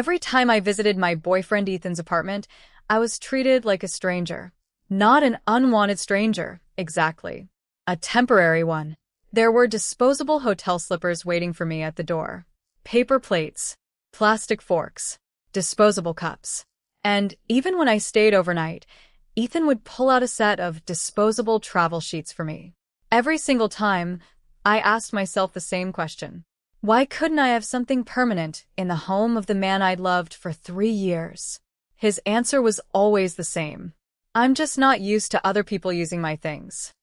Every time I visited my boyfriend Ethan's apartment, I was treated like a stranger. Not an unwanted stranger, exactly. A temporary one. There were disposable hotel slippers waiting for me at the door. Paper plates, plastic forks, disposable cups. And even when I stayed overnight, Ethan would pull out a set of disposable travel sheets for me. Every single time, I asked myself the same question. Why couldn't I have something permanent in the home of the man I'd loved for 3 years? His answer was always the same. I'm just not used to other people using my things.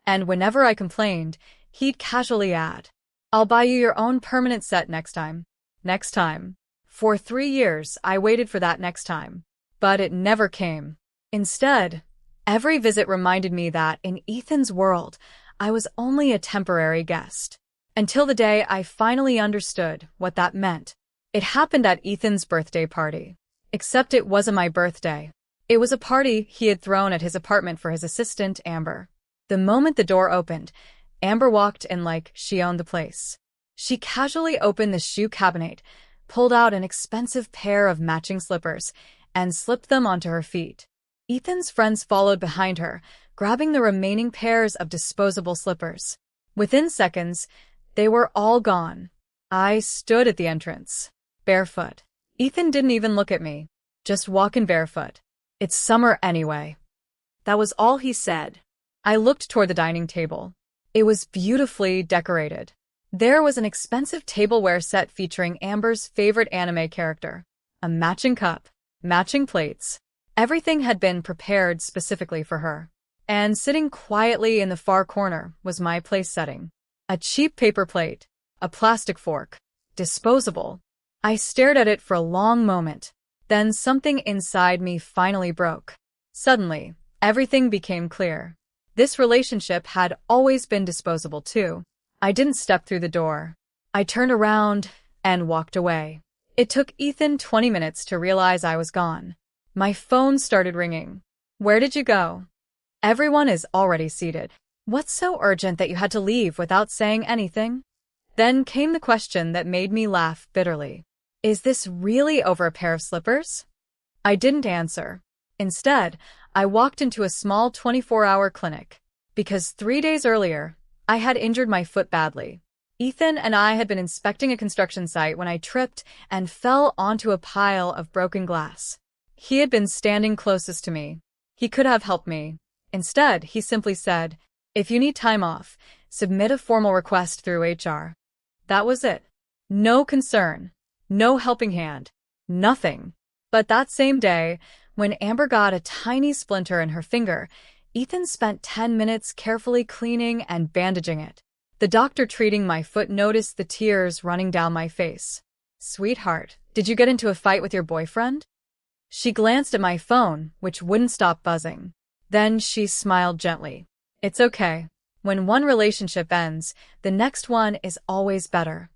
And whenever I complained, he'd casually add, I'll buy you your own permanent set next time. Next time. For 3 years, I waited for that next time. But it never came. Instead, every visit reminded me that in Ethan's world, I was only a temporary guest. Until the day I finally understood what that meant. It happened at Ethan's birthday party. Except it wasn't my birthday. It was a party he had thrown at his apartment for his assistant, Amber. The moment the door opened, Amber walked in like she owned the place. She casually opened the shoe cabinet, pulled out an expensive pair of matching slippers, and slipped them onto her feet. Ethan's friends followed behind her, grabbing the remaining pairs of disposable slippers. Within seconds, they were all gone. I stood at the entrance, barefoot. Ethan didn't even look at me, just walking barefoot. It's summer anyway. That was all he said. I looked toward the dining table. It was beautifully decorated. There was an expensive tableware set featuring Amber's favorite anime character, a matching cup, matching plates. Everything had been prepared specifically for her. And sitting quietly in the far corner was my place setting. A cheap paper plate, a plastic fork, disposable. I stared at it for a long moment. Then something inside me finally broke. Suddenly, everything became clear. This relationship had always been disposable too. I didn't step through the door. I turned around and walked away. It took Ethan 20 minutes to realize I was gone. My phone started ringing. Where did you go? Everyone is already seated. What's so urgent that you had to leave without saying anything? Then came the question that made me laugh bitterly. Is this really over a pair of slippers? I didn't answer. Instead, I walked into a small 24-hour clinic. Because 3 days earlier, I had injured my foot badly. Ethan and I had been inspecting a construction site when I tripped and fell onto a pile of broken glass. He had been standing closest to me. He could have helped me. Instead, he simply said, if you need time off, submit a formal request through HR. That was it. No concern. No helping hand. Nothing. But that same day, when Amber got a tiny splinter in her finger, Ethan spent 10 minutes carefully cleaning and bandaging it. The doctor treating my foot noticed the tears running down my face. Sweetheart, did you get into a fight with your boyfriend? She glanced at my phone, which wouldn't stop buzzing. Then she smiled gently. It's okay. When one relationship ends, the next one is always better.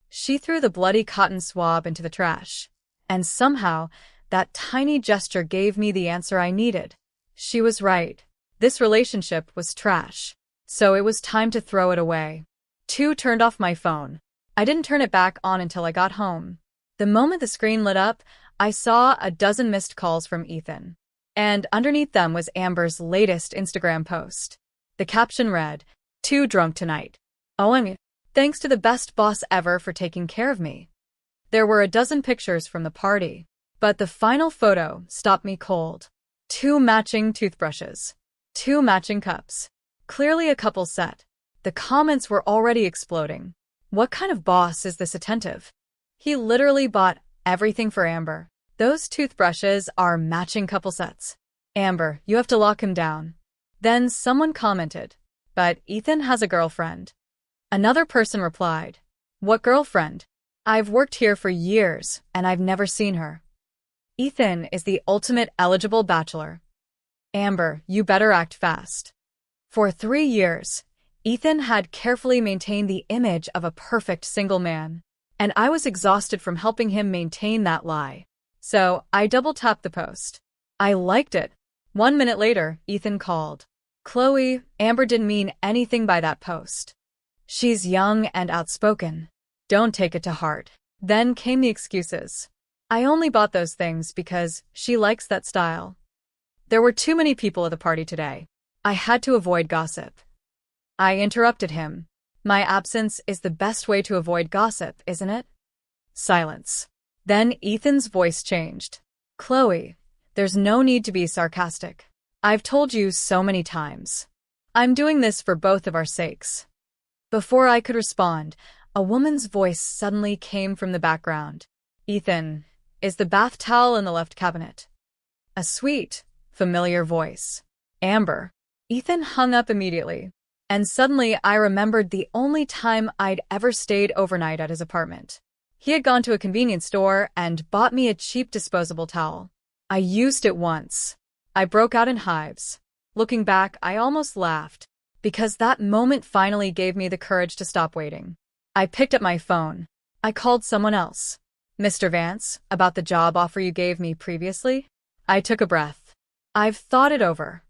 She threw the bloody cotton swab into the trash. And somehow, that tiny gesture gave me the answer I needed. She was right. This relationship was trash. So it was time to throw it away. Turned off my phone. I didn't turn it back on until I got home. The moment the screen lit up, I saw a dozen missed calls from Ethan. And underneath them was Amber's latest Instagram post. The caption read, "Too drunk tonight. OMG. Thanks to the best boss ever for taking care of me." There were a dozen pictures from the party. But the final photo stopped me cold. 2 matching toothbrushes. 2 matching cups. Clearly a couple set. The comments were already exploding. What kind of boss is this attentive? He literally bought everything for Amber. Those toothbrushes are matching couple sets. Amber, you have to lock him down. Then someone commented, but Ethan has a girlfriend. Another person replied, what girlfriend? I've worked here for years, and I've never seen her. Ethan is the ultimate eligible bachelor. Amber, you better act fast. For 3 years, Ethan had carefully maintained the image of a perfect single man, and I was exhausted from helping him maintain that lie. So I double-tapped the post. I liked it. 1 minute later, Ethan called. Chloe, Amber didn't mean anything by that post. She's young and outspoken. Don't take it to heart. Then came the excuses. I only bought those things because she likes that style. There were too many people at the party today. I had to avoid gossip. I interrupted him. My absence is the best way to avoid gossip, isn't it? Silence. Then Ethan's voice changed. Chloe, there's no need to be sarcastic. I've told you so many times. I'm doing this for both of our sakes. Before I could respond, a woman's voice suddenly came from the background. Ethan, is the bath towel in the left cabinet? A sweet, familiar voice. Amber. Ethan hung up immediately. And suddenly I remembered the only time I'd ever stayed overnight at his apartment. He had gone to a convenience store and bought me a cheap disposable towel. I used it once. I broke out in hives. Looking back, I almost laughed, because that moment finally gave me the courage to stop waiting. I picked up my phone. I called someone else. Mr. Vance, about the job offer you gave me previously? I took a breath. I've thought it over.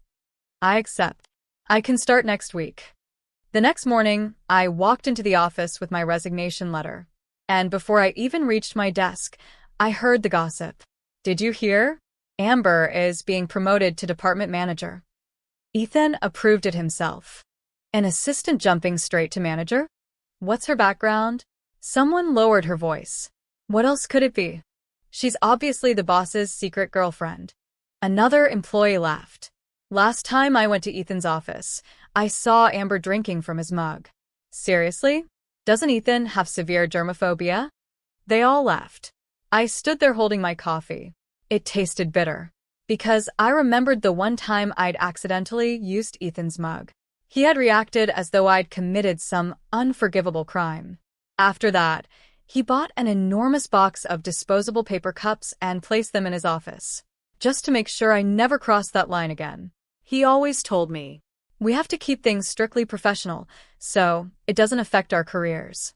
I accept. I can start next week. The next morning, I walked into the office with my resignation letter. And before I even reached my desk, I heard the gossip. Did you hear? Amber is being promoted to department manager. Ethan approved it himself. An assistant jumping straight to manager? What's her background? Someone lowered her voice. What else could it be? She's obviously the boss's secret girlfriend. Another employee laughed. Last time I went to Ethan's office, I saw Amber drinking from his mug. Seriously? Doesn't Ethan have severe germophobia? They all laughed. I stood there holding my coffee. It tasted bitter. Because I remembered the one time I'd accidentally used Ethan's mug. He had reacted as though I'd committed some unforgivable crime. After that, he bought an enormous box of disposable paper cups and placed them in his office, just to make sure I never crossed that line again. He always told me, we have to keep things strictly professional, so it doesn't affect our careers.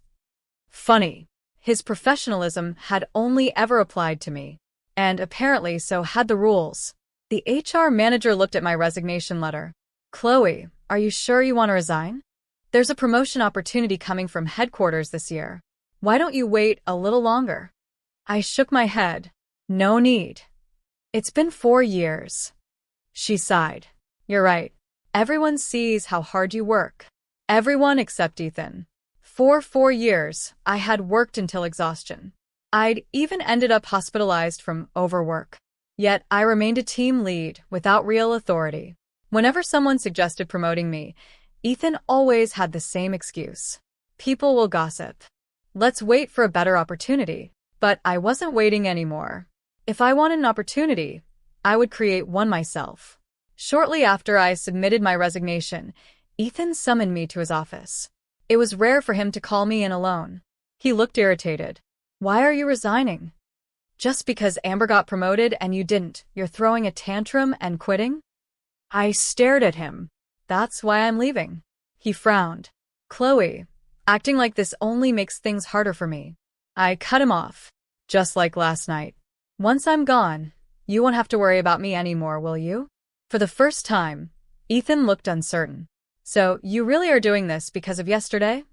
Funny, his professionalism had only ever applied to me, and apparently so had the rules. The HR manager looked at my resignation letter. Chloe, are you sure you want to resign? There's a promotion opportunity coming from headquarters this year. Why don't you wait a little longer? I shook my head. No need. It's been 4 years. She sighed. You're right. Everyone sees how hard you work. Everyone except Ethan. For 4 years, I had worked until exhaustion. I'd even ended up hospitalized from overwork. Yet I remained a team lead without real authority. Whenever someone suggested promoting me, Ethan always had the same excuse. People will gossip. Let's wait for a better opportunity. But I wasn't waiting anymore. If I wanted an opportunity, I would create one myself. Shortly after I submitted my resignation, Ethan summoned me to his office. It was rare for him to call me in alone. He looked irritated. Why are you resigning? Just because Amber got promoted and you didn't, you're throwing a tantrum and quitting? I stared at him. That's why I'm leaving. He frowned. Chloe, acting like this only makes things harder for me. I cut him off. Just like last night. Once I'm gone, you won't have to worry about me anymore, will you? For the first time, Ethan looked uncertain. So, you really are doing this because of yesterday?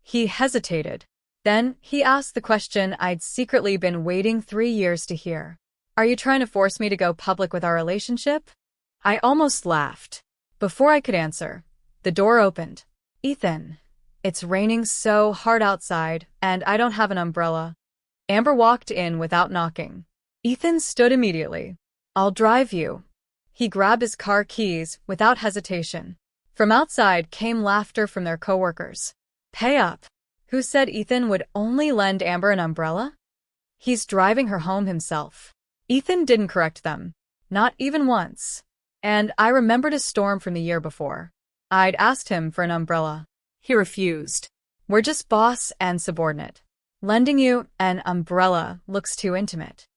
He hesitated. Then, he asked the question I'd secretly been waiting 3 years to hear. Are you trying to force me to go public with our relationship? I almost laughed. Before I could answer, the door opened. Ethan, it's raining so hard outside, and I don't have an umbrella. Amber walked in without knocking. Ethan stood immediately. I'll drive you. He grabbed his car keys without hesitation. From outside came laughter from their coworkers. Pay up. Who said Ethan would only lend Amber an umbrella? He's driving her home himself. Ethan didn't correct them. Not even once. And I remembered a storm from the year before. I'd asked him for an umbrella. He refused. We're just boss and subordinate. Lending you an umbrella looks too intimate.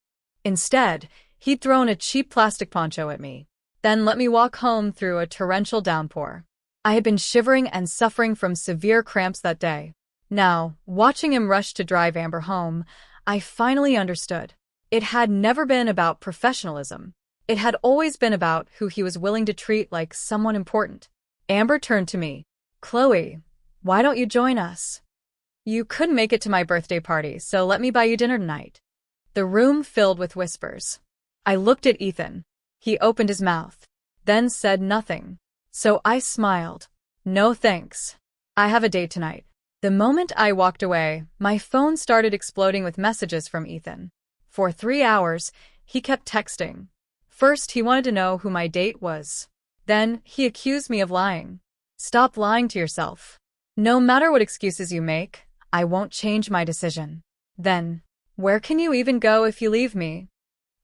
Instead, he'd thrown a cheap plastic poncho at me, then let me walk home through a torrential downpour. I had been shivering and suffering from severe cramps that day. Now, watching him rush to drive Amber home, I finally understood. It had never been about professionalism. It had always been about who he was willing to treat like someone important. Amber turned to me. Chloe, why don't you join us? You couldn't make it to my birthday party, so let me buy you dinner tonight. The room filled with whispers. I looked at Ethan. He opened his mouth, then said nothing. So I smiled. No thanks. I have a date tonight. The moment I walked away, my phone started exploding with messages from Ethan. For 3 hours, he kept texting. First, he wanted to know who my date was. Then, he accused me of lying. Stop lying to yourself. No matter what excuses you make, I won't change my decision. Then, where can you even go if you leave me?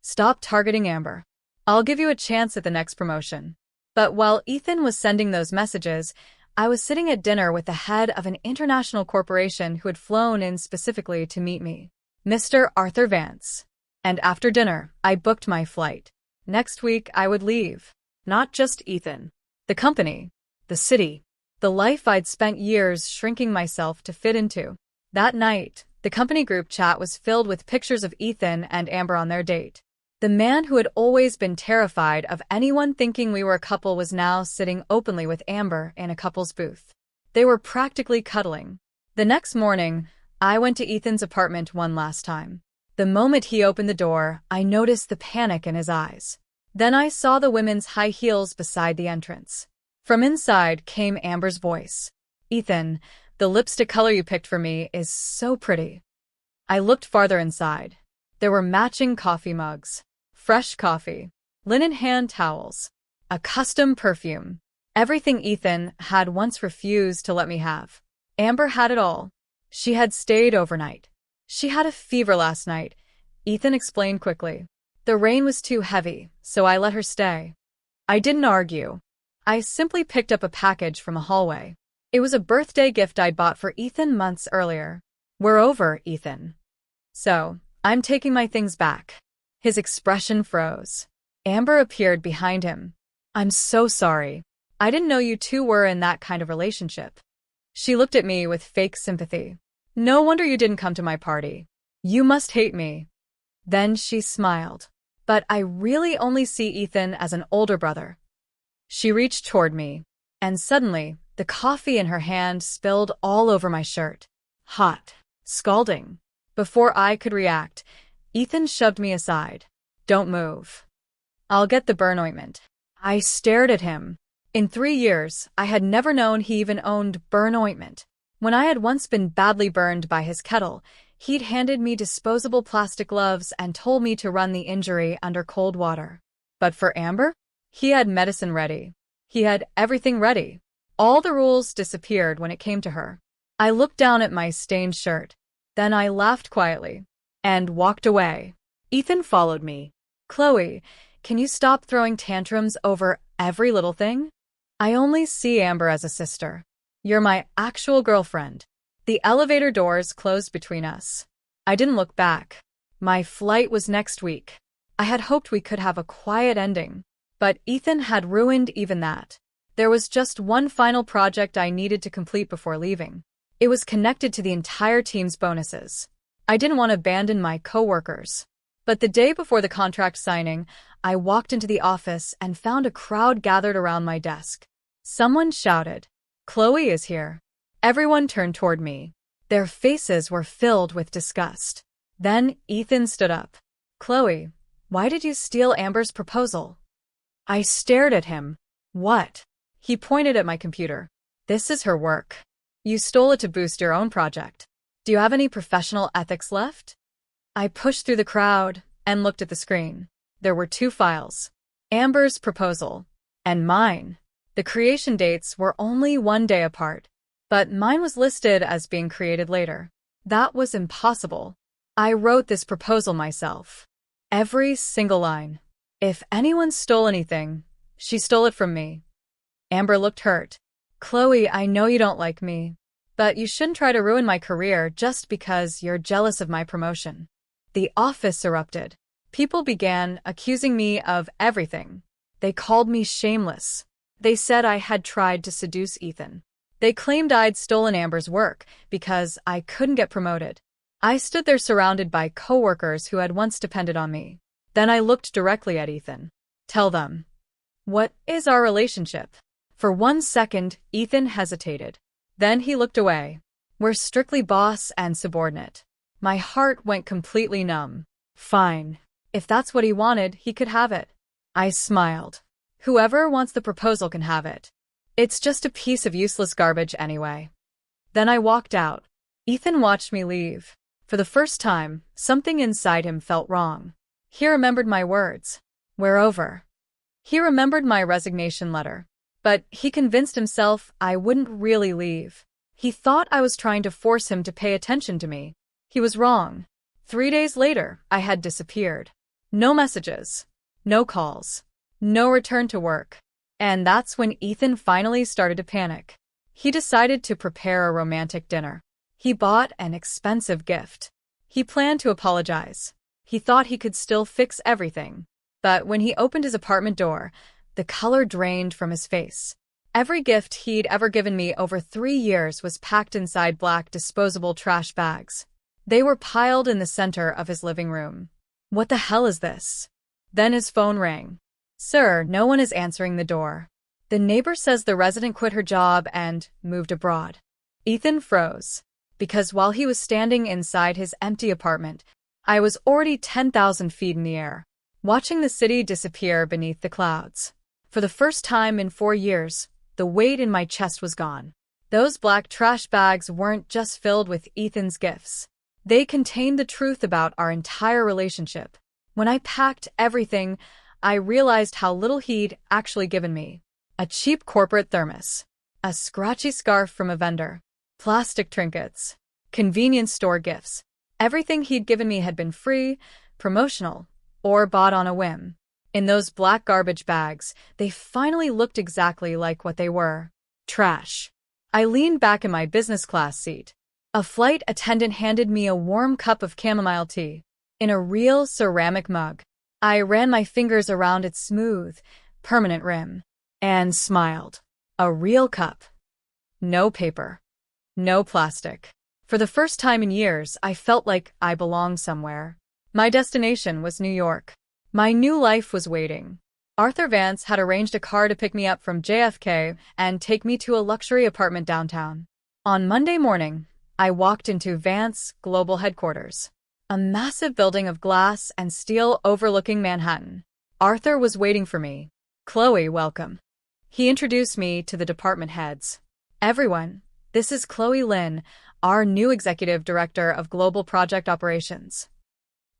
Stop targeting Amber. I'll give you a chance at the next promotion. But while Ethan was sending those messages, I was sitting at dinner with the head of an international corporation who had flown in specifically to meet me, Mr. Arthur Vance. And after dinner, I booked my flight. Next week, I would leave. Not just Ethan. The company. The city. The life I'd spent years shrinking myself to fit into. That night, the company group chat was filled with pictures of Ethan and Amber on their date. The man who had always been terrified of anyone thinking we were a couple was now sitting openly with Amber in a couple's booth. They were practically cuddling. The next morning, I went to Ethan's apartment one last time. The moment he opened the door, I noticed the panic in his eyes. Then I saw the women's high heels beside the entrance. From inside came Amber's voice. Ethan, the lipstick color you picked for me is so pretty. I looked farther inside. There were matching coffee mugs, fresh coffee, linen hand towels, a custom perfume. Everything Ethan had once refused to let me have. Amber had it all. She had stayed overnight. She had a fever last night, Ethan explained quickly. The rain was too heavy, so I let her stay. I didn't argue. I simply picked up a package from a hallway. It was a birthday gift I'd bought for Ethan months earlier. We're over, Ethan. So, I'm taking my things back. His expression froze. Amber appeared behind him. I'm so sorry. I didn't know you two were in that kind of relationship. She looked at me with fake sympathy. No wonder you didn't come to my party. You must hate me. Then she smiled. But I really only see Ethan as an older brother. She reached toward me, and suddenly, the coffee in her hand spilled all over my shirt. Hot. Scalding. Before I could react, Ethan shoved me aside. Don't move. I'll get the burn ointment. I stared at him. In 3 years, I had never known he even owned burn ointment. When I had once been badly burned by his kettle, he'd handed me disposable plastic gloves and told me to run the injury under cold water. But for Amber, he had medicine ready. He had everything ready. All the rules disappeared when it came to her. I looked down at my stained shirt. Then I laughed quietly and walked away. Ethan followed me. Chloe, can you stop throwing tantrums over every little thing? I only see Amber as a sister. You're my actual girlfriend. The elevator doors closed between us. I didn't look back. My flight was next week. I had hoped we could have a quiet ending. But Ethan had ruined even that. There was just one final project I needed to complete before leaving. It was connected to the entire team's bonuses. I didn't want to abandon my coworkers. But the day before the contract signing, I walked into the office and found a crowd gathered around my desk. Someone shouted, "Chloe is here." Everyone turned toward me. Their faces were filled with disgust. Then Ethan stood up. "Chloe, why did you steal Amber's proposal?" I stared at him. "What?" He pointed at my computer. "This is her work. You stole it to boost your own project. Do you have any professional ethics left?" I pushed through the crowd and looked at the screen. There were 2 files. Amber's proposal and mine. The creation dates were only 1 day apart, but mine was listed as being created later. That was impossible. I wrote this proposal myself. Every single line. If anyone stole anything, she stole it from me. Amber looked hurt. "Chloe, I know you don't like me, but you shouldn't try to ruin my career just because you're jealous of my promotion." The office erupted. People began accusing me of everything. They called me shameless. They said I had tried to seduce Ethan. They claimed I'd stolen Amber's work because I couldn't get promoted. I stood there surrounded by coworkers who had once depended on me. Then I looked directly at Ethan. "Tell them. What is our relationship?" For 1 second, Ethan hesitated. Then he looked away. "We're strictly boss and subordinate." My heart went completely numb. Fine. If that's what he wanted, he could have it. I smiled. Whoever wants the proposal can have it. It's just a piece of useless garbage anyway. Then I walked out. Ethan watched me leave. For the first time, something inside him felt wrong. He remembered my words. We're over. He remembered my resignation letter. But he convinced himself I wouldn't really leave. He thought I was trying to force him to pay attention to me. He was wrong. 3 days later, I had disappeared. No messages. No calls. No return to work. And that's when Ethan finally started to panic. He decided to prepare a romantic dinner. He bought an expensive gift. He planned to apologize. He thought he could still fix everything. But when he opened his apartment door, the color drained from his face. Every gift he'd ever given me over 3 years was packed inside black disposable trash bags. They were piled in the center of his living room. What the hell is this? Then his phone rang. Sir, no one is answering the door. The neighbor says the resident quit her job and moved abroad. Ethan froze. Because while he was standing inside his empty apartment, I was already 10,000 feet in the air, watching the city disappear beneath the clouds. For the first time in 4 years, the weight in my chest was gone. Those black trash bags weren't just filled with Ethan's gifts. They contained the truth about our entire relationship. When I packed everything, I realized how little he'd actually given me. A cheap corporate thermos, a scratchy scarf from a vendor, plastic trinkets, convenience store gifts. Everything he'd given me had been free, promotional, or bought on a whim. In those black garbage bags, they finally looked exactly like what they were. Trash. I leaned back in my business class seat. A flight attendant handed me a warm cup of chamomile tea in a real ceramic mug. I ran my fingers around its smooth, permanent rim and smiled. A real cup. No paper. No plastic. For the first time in years, I felt like I belonged somewhere. My destination was New York. My new life was waiting. Arthur Vance had arranged a car to pick me up from JFK and take me to a luxury apartment downtown. On Monday morning, I walked into Vance Global Headquarters, a massive building of glass and steel overlooking Manhattan. Arthur was waiting for me. Chloe, welcome. He introduced me to the department heads. Everyone, this is Chloe Lynn, our new executive director of global project operations.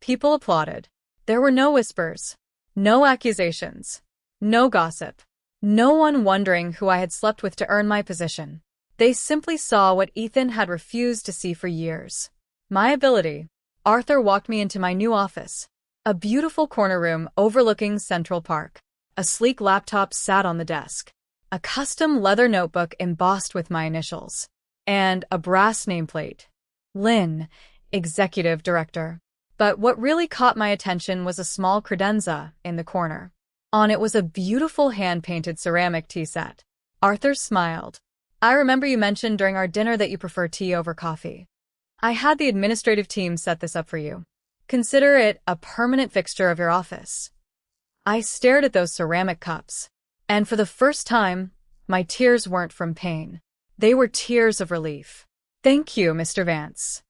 People applauded. There were no whispers, no accusations, no gossip, no one wondering who I had slept with to earn my position. They simply saw what Ethan had refused to see for years. My ability. Arthur walked me into my new office, a beautiful corner room overlooking Central Park. A sleek laptop sat on the desk, a custom leather notebook embossed with my initials, and a brass nameplate. Lynn, Executive Director. But what really caught my attention was a small credenza in the corner. On it was a beautiful hand-painted ceramic tea set. Arthur smiled. I remember you mentioned during our dinner that you prefer tea over coffee. I had the administrative team set this up for you. Consider it a permanent fixture of your office. I stared at those ceramic cups, and for the first time, my tears weren't from pain. They were tears of relief. Thank you, Mr. Vance.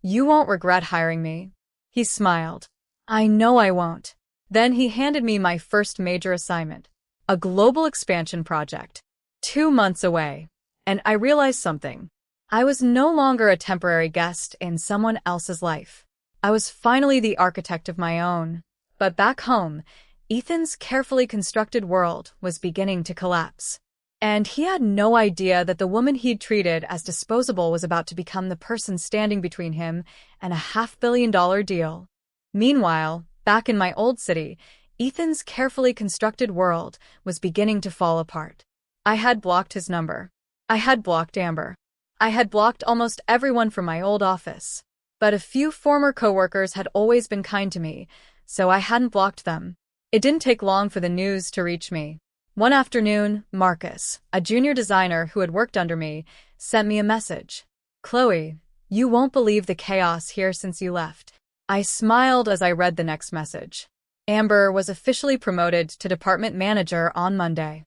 You won't regret hiring me. He smiled. I know I won't. Then he handed me my first major assignment, a global expansion project. 2 months away. And I realized something. I was no longer a temporary guest in someone else's life. I was finally the architect of my own. But back home, Ethan's carefully constructed world was beginning to collapse. And he had no idea that the woman he'd treated as disposable was about to become the person standing between him and a $500 million deal. Meanwhile, back in my old city, Ethan's carefully constructed world was beginning to fall apart. I had blocked his number. I had blocked Amber. I had blocked almost everyone from my old office. But a few former coworkers had always been kind to me, so I hadn't blocked them. It didn't take long for the news to reach me. One afternoon, Marcus, a junior designer who had worked under me, sent me a message. Chloe, you won't believe the chaos here since you left. I smiled as I read the next message. Amber was officially promoted to department manager on Monday.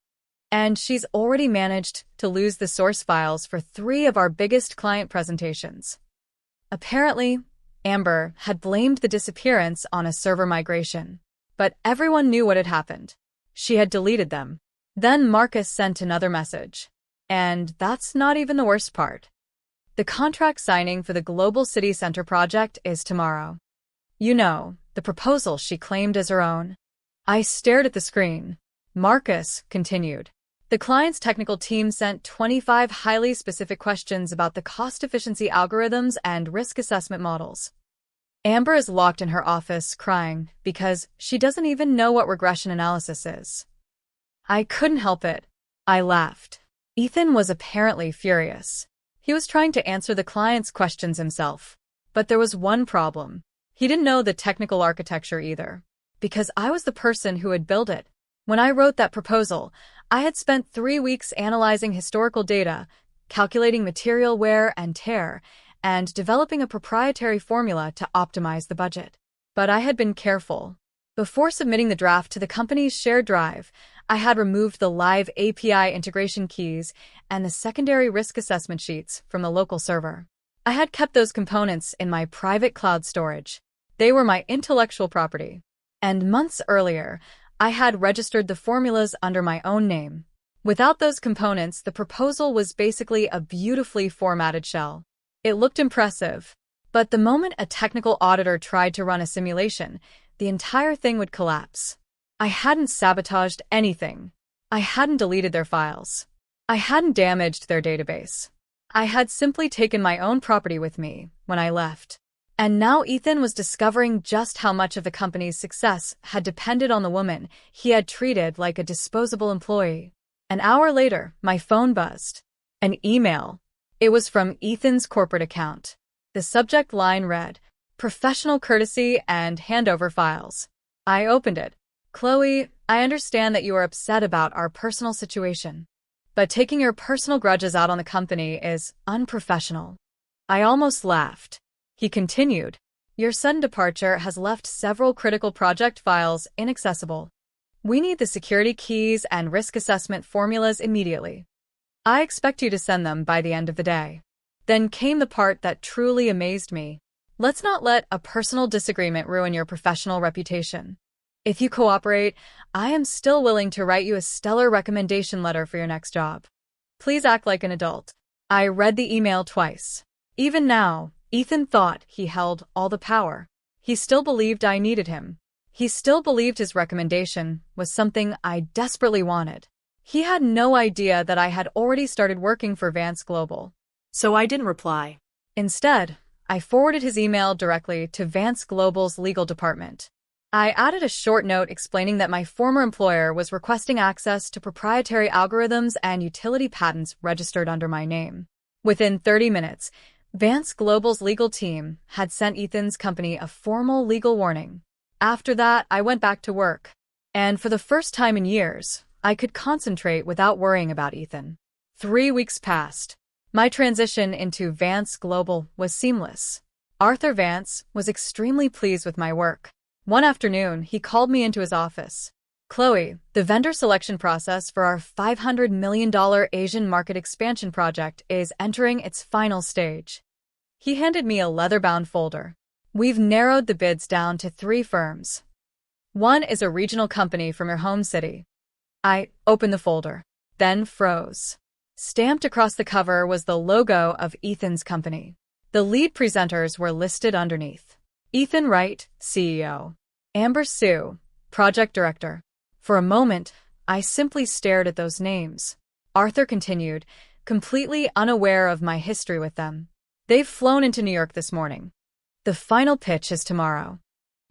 And she's already managed to lose the source files for 3 of our biggest client presentations. Apparently, Amber had blamed the disappearance on a server migration, but everyone knew what had happened. She had deleted them. Then Marcus sent another message. And that's not even the worst part. The contract signing for the Global City Center project is tomorrow. You know, the proposal she claimed as her own. I stared at the screen. Marcus continued. The client's technical team sent 25 highly specific questions about the cost-efficiency algorithms and risk assessment models. Amber is locked in her office crying because she doesn't even know what regression analysis is. I couldn't help it. I laughed. Ethan was apparently furious. He was trying to answer the client's questions himself. But there was one problem. He didn't know the technical architecture either. Because I was the person who had built it. When I wrote that proposal, I had spent 3 weeks analyzing historical data, calculating material wear and tear, and developing a proprietary formula to optimize the budget. But I had been careful. Before submitting the draft to the company's shared drive, I had removed the live API integration keys and the secondary risk assessment sheets from the local server. I had kept those components in my private cloud storage. They were my intellectual property. And months earlier, I had registered the formulas under my own name. Without those components, the proposal was basically a beautifully formatted shell. It looked impressive. But the moment a technical auditor tried to run a simulation, the entire thing would collapse. I hadn't sabotaged anything. I hadn't deleted their files. I hadn't damaged their database. I had simply taken my own property with me when I left. And now Ethan was discovering just how much of the company's success had depended on the woman he had treated like a disposable employee. An hour later, my phone buzzed. An email. It was from Ethan's corporate account. The subject line read, "Professional courtesy and handover files." I opened it. "Chloe, I understand that you are upset about our personal situation. But taking your personal grudges out on the company is unprofessional." I almost laughed. He continued, "Your sudden departure has left several critical project files inaccessible. We need the security keys and risk assessment formulas immediately. I expect you to send them by the end of the day." Then came the part that truly amazed me. "Let's not let a personal disagreement ruin your professional reputation. If you cooperate, I am still willing to write you a stellar recommendation letter for your next job. Please act like an adult." I read the email twice. Even now, Ethan thought he held all the power. He still believed I needed him. He still believed his recommendation was something I desperately wanted. He had no idea that I had already started working for Vance Global. So I didn't reply. Instead, I forwarded his email directly to Vance Global's legal department. I added a short note explaining that my former employer was requesting access to proprietary algorithms and utility patents registered under my name. Within 30 minutes, Vance Global's legal team had sent Ethan's company a formal legal warning. After that, I went back to work. And for the first time in years, I could concentrate without worrying about Ethan. 3 weeks passed. My transition into Vance Global was seamless. Arthur Vance was extremely pleased with my work. One afternoon, he called me into his office. "Chloe, the vendor selection process for our $500 million Asian market expansion project is entering its final stage." He handed me a leather-bound folder. "We've narrowed the bids down to 3 firms. One is a regional company from your home city." I opened the folder, then froze. Stamped across the cover was the logo of Ethan's company. The lead presenters were listed underneath. Ethan Wright, CEO. Amber Sue, Project Director. For a moment, I simply stared at those names. Arthur continued, completely unaware of my history with them. "They've flown into New York this morning. The final pitch is tomorrow."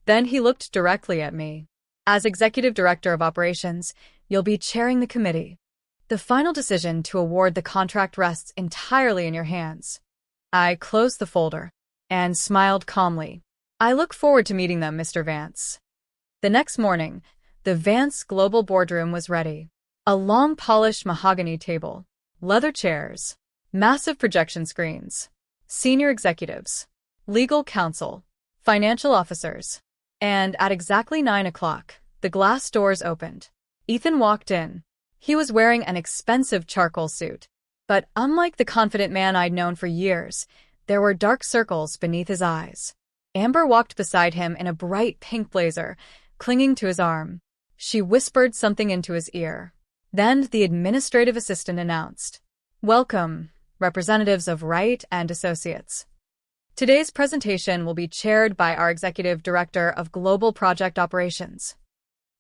Then he looked directly at me. "As Executive Director of Operations, you'll be chairing the committee. The final decision to award the contract rests entirely in your hands." I closed the folder and smiled calmly. "I look forward to meeting them, Mr. Vance." The next morning, the Vance Global boardroom was ready. A long polished mahogany table, leather chairs, massive projection screens, senior executives, legal counsel, financial officers. And at exactly 9 o'clock, the glass doors opened. Ethan walked in. He was wearing an expensive charcoal suit. But unlike the confident man I'd known for years, there were dark circles beneath his eyes. Amber walked beside him in a bright pink blazer, clinging to his arm. She whispered something into his ear. Then the administrative assistant announced, "Welcome, representatives of Wright and Associates. Today's presentation will be chaired by our Executive Director of Global Project Operations,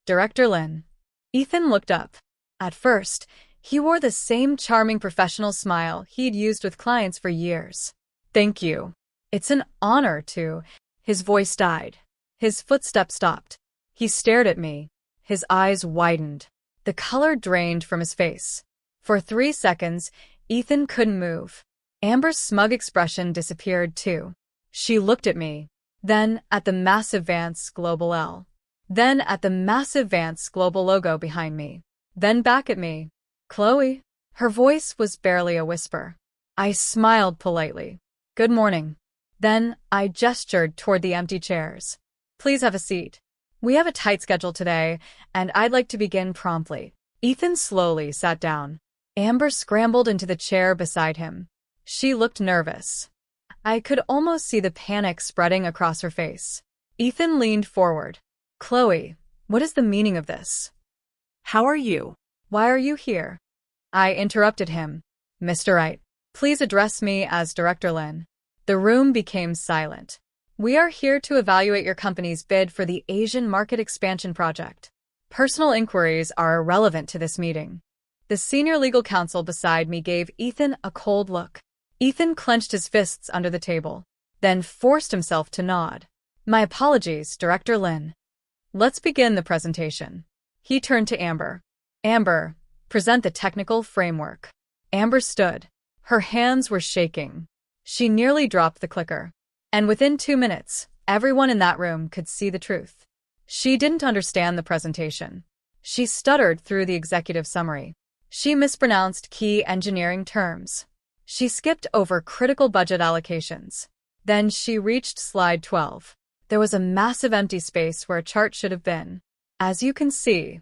Director Lin." Ethan looked up. At first, he wore the same charming professional smile he'd used with clients for years. "Thank you. It's an honor to." His voice died. His footsteps stopped. He stared at me. His eyes widened. The color drained from his face. For 3 seconds, Ethan couldn't move. Amber's smug expression disappeared too. She looked at me, then at the massive Vance Global L, then at the massive Vance Global logo behind me, then back at me. "Chloe." Her voice was barely a whisper. I smiled politely. "Good morning." Then I gestured toward the empty chairs. "Please have a seat. We have a tight schedule today, and I'd like to begin promptly." Ethan slowly sat down. Amber scrambled into the chair beside him. She looked nervous. I could almost see the panic spreading across her face. Ethan leaned forward. "Chloe, what is the meaning of this?" "How are you?" "Why are you here?" I interrupted him. "Mr. Wright, please address me as Director Lin." The room became silent. "We are here to evaluate your company's bid for the Asian Market Expansion Project. Personal inquiries are irrelevant to this meeting." The senior legal counsel beside me gave Ethan a cold look. Ethan clenched his fists under the table, then forced himself to nod. "My apologies, Director Lin. Let's begin the presentation." He turned to Amber. "Amber, present the technical framework." Amber stood. Her hands were shaking. She nearly dropped the clicker. And within 2 minutes, everyone in that room could see the truth. She didn't understand the presentation. She stuttered through the executive summary. She mispronounced key engineering terms. She skipped over critical budget allocations. Then she reached slide 12. There was a massive empty space where a chart should have been. "As you can see,"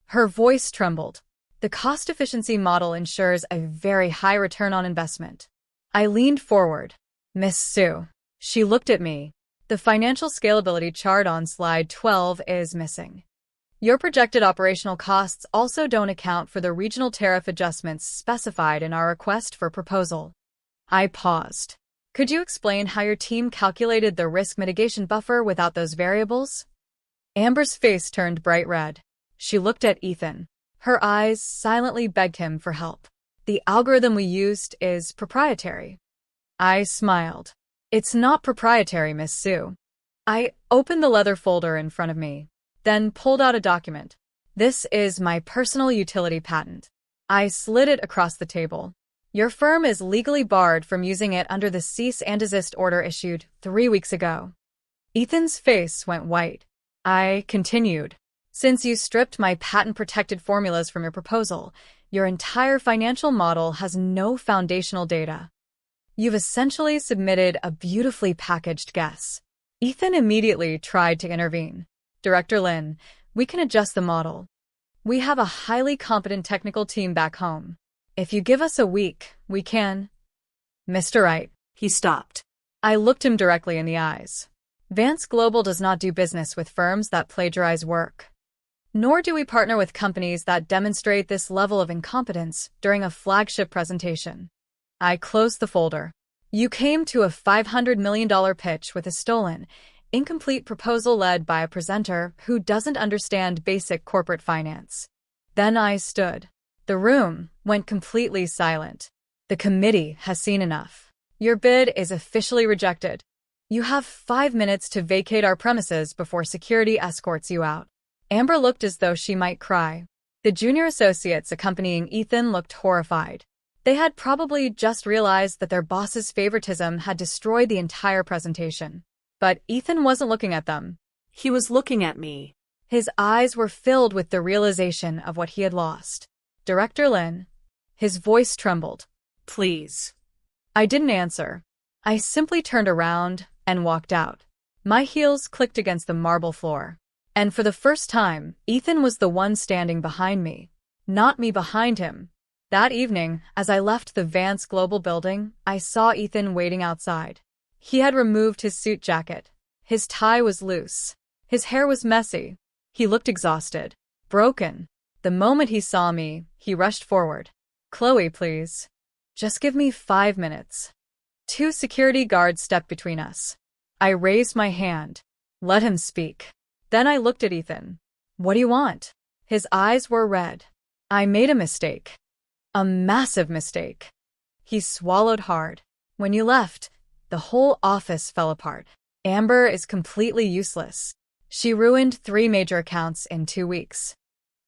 her voice trembled, "the cost efficiency model ensures a very high return on investment." I leaned forward. "Miss Sue." She looked at me. "The financial scalability chart on slide 12 is missing. Your projected operational costs also don't account for the regional tariff adjustments specified in our request for proposal." I paused. "Could you explain how your team calculated the risk mitigation buffer without those variables?" Amber's face turned bright red. She looked at Ethan. Her eyes silently begged him for help. "The algorithm we used is proprietary." I smiled. "It's not proprietary, Miss Sue." I opened the leather folder in front of me, then pulled out a document. "This is my personal utility patent." I slid it across the table. "Your firm is legally barred from using it under the cease and desist order issued 3 weeks ago." Ethan's face went white. I continued. "Since you stripped my patent-protected formulas from your proposal, your entire financial model has no foundational data. You've essentially submitted a beautifully packaged guess." Ethan immediately tried to intervene. "Director Lin, we can adjust the model. We have a highly competent technical team back home. If you give us a week, we can." "Mr. Wright." He stopped. I looked him directly in the eyes. "Vance Global does not do business with firms that plagiarize work. Nor do we partner with companies that demonstrate this level of incompetence during a flagship presentation." I closed the folder. "You came to a $500 million pitch with a stolen, incomplete proposal led by a presenter who doesn't understand basic corporate finance." Then I stood. The room went completely silent. "The committee has seen enough. Your bid is officially rejected. You have 5 minutes to vacate our premises before security escorts you out." Amber looked as though she might cry. The junior associates accompanying Ethan looked horrified. They had probably just realized that their boss's favoritism had destroyed the entire presentation. But Ethan wasn't looking at them. He was looking at me. His eyes were filled with the realization of what he had lost. "Director Lin." His voice trembled. "Please." I didn't answer. I simply turned around and walked out. My heels clicked against the marble floor. And for the first time, Ethan was the one standing behind me, not me behind him. That evening, as I left the Vance Global building, I saw Ethan waiting outside. He had removed his suit jacket. His tie was loose. His hair was messy. He looked exhausted, broken. The moment he saw me, he rushed forward. "Chloe, please. Just give me 5 minutes." 2 security guards stepped between us. I raised my hand. Let him speak. Then I looked at Ethan. "What do you want?" His eyes were red. "I made a mistake. A massive mistake." He swallowed hard. "When you left, the whole office fell apart. Amber is completely useless. She ruined 3 major accounts in 2 weeks.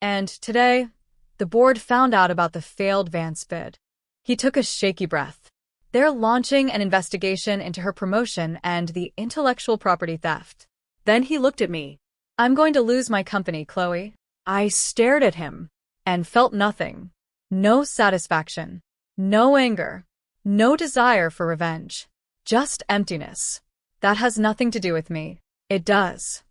And today, the board found out about the failed Vance bid." He took a shaky breath. "They're launching an investigation into her promotion and the intellectual property theft." Then he looked at me. "I'm going to lose my company, Chloe." I stared at him and felt nothing. No satisfaction. No anger. No desire for revenge. Just emptiness. "That has nothing to do with me." "It does."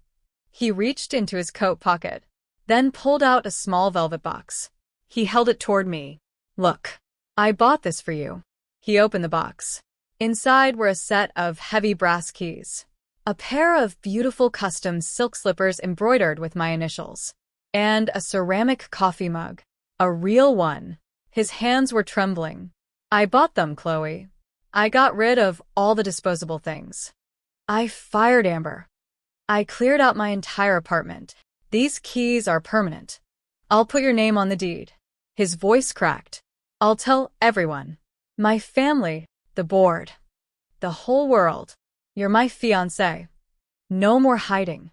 He reached into his coat pocket, then pulled out a small velvet box. He held it toward me. "Look, I bought this for you." He opened the box. Inside were a set of heavy brass keys, a pair of beautiful custom silk slippers embroidered with my initials, and a ceramic coffee mug. A real one. His hands were trembling. "I bought them, Chloe. I got rid of all the disposable things. I fired Amber. I cleared out my entire apartment. These keys are permanent. I'll put your name on the deed." His voice cracked. "I'll tell everyone. My family, the board, the whole world. You're my fiancé. No more hiding.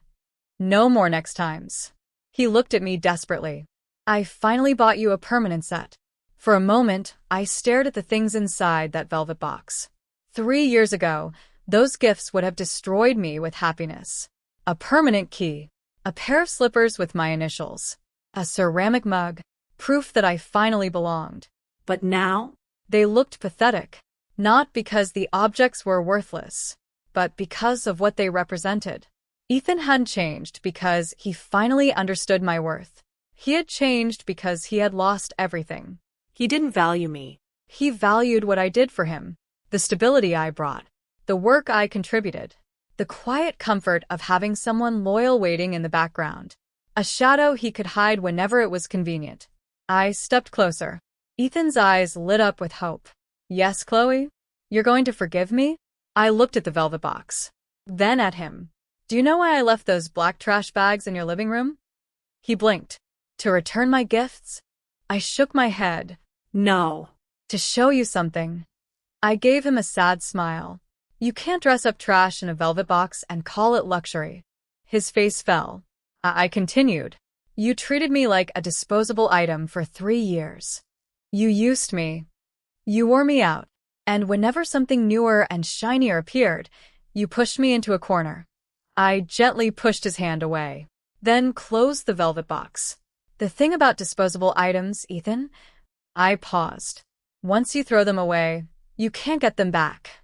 No more next times." He looked at me desperately. "I finally bought you a permanent set." For a moment, I stared at the things inside that velvet box. 3 years ago, those gifts would have destroyed me with happiness. A permanent key, a pair of slippers with my initials, a ceramic mug, proof that I finally belonged. But now? They looked pathetic, not because the objects were worthless, but because of what they represented. Ethan hadn't changed because he finally understood my worth. He had changed because he had lost everything. He didn't value me. He valued what I did for him, the stability I brought, the work I contributed, the quiet comfort of having someone loyal waiting in the background, a shadow he could hide whenever it was convenient. I stepped closer. Ethan's eyes lit up with hope. "Yes, Chloe? You're going to forgive me?" I looked at the velvet box, then at him. "Do you know why I left those black trash bags in your living room?" He blinked. "To return my gifts?" I shook my head. "No." "To show you something." I gave him a sad smile. "You can't dress up trash in a velvet box and call it luxury." His face fell. I continued. "You treated me like a disposable item for 3 years. You used me. You wore me out. And whenever something newer and shinier appeared, you pushed me into a corner." I gently pushed his hand away, then closed the velvet box. "The thing about disposable items, Ethan," I paused. "Once you throw them away, you can't get them back.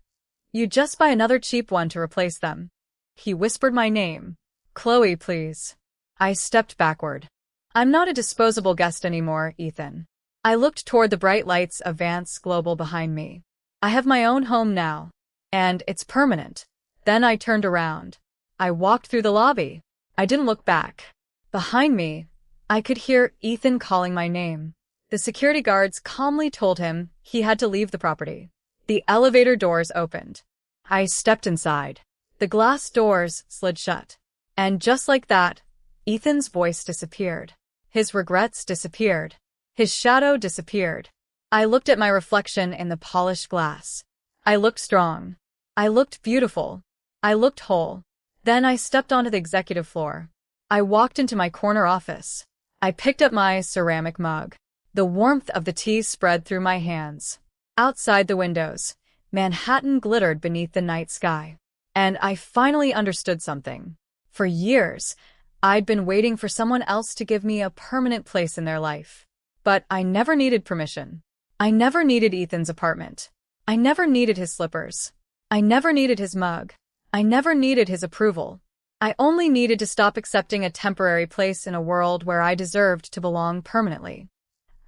You just buy another cheap one to replace them." He whispered my name. "Chloe, please." I stepped backward. "I'm not a disposable guest anymore, Ethan." I looked toward the bright lights of Vance Global behind me. "I have my own home now, and it's permanent." Then I turned around. I walked through the lobby. I didn't look back. Behind me, I could hear Ethan calling my name. The security guards calmly told him he had to leave the property. The elevator doors opened. I stepped inside. The glass doors slid shut. And just like that, Ethan's voice disappeared. His regrets disappeared. His shadow disappeared. I looked at my reflection in the polished glass. I looked strong. I looked beautiful. I looked whole. Then I stepped onto the executive floor. I walked into my corner office. I picked up my ceramic mug. The warmth of the tea spread through my hands. Outside the windows, Manhattan glittered beneath the night sky. And I finally understood something. For years, I'd been waiting for someone else to give me a permanent place in their life. But I never needed permission. I never needed Ethan's apartment. I never needed his slippers. I never needed his mug. I never needed his approval. I only needed to stop accepting a temporary place in a world where I deserved to belong permanently.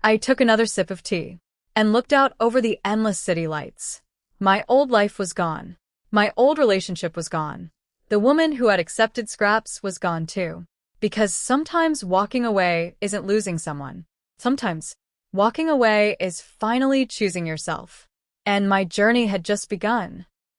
I took another sip of tea and looked out over the endless city lights. My old life was gone. My old relationship was gone. The woman who had accepted scraps was gone too. Because sometimes walking away isn't losing someone. Sometimes walking away is finally choosing yourself. And my journey had just begun.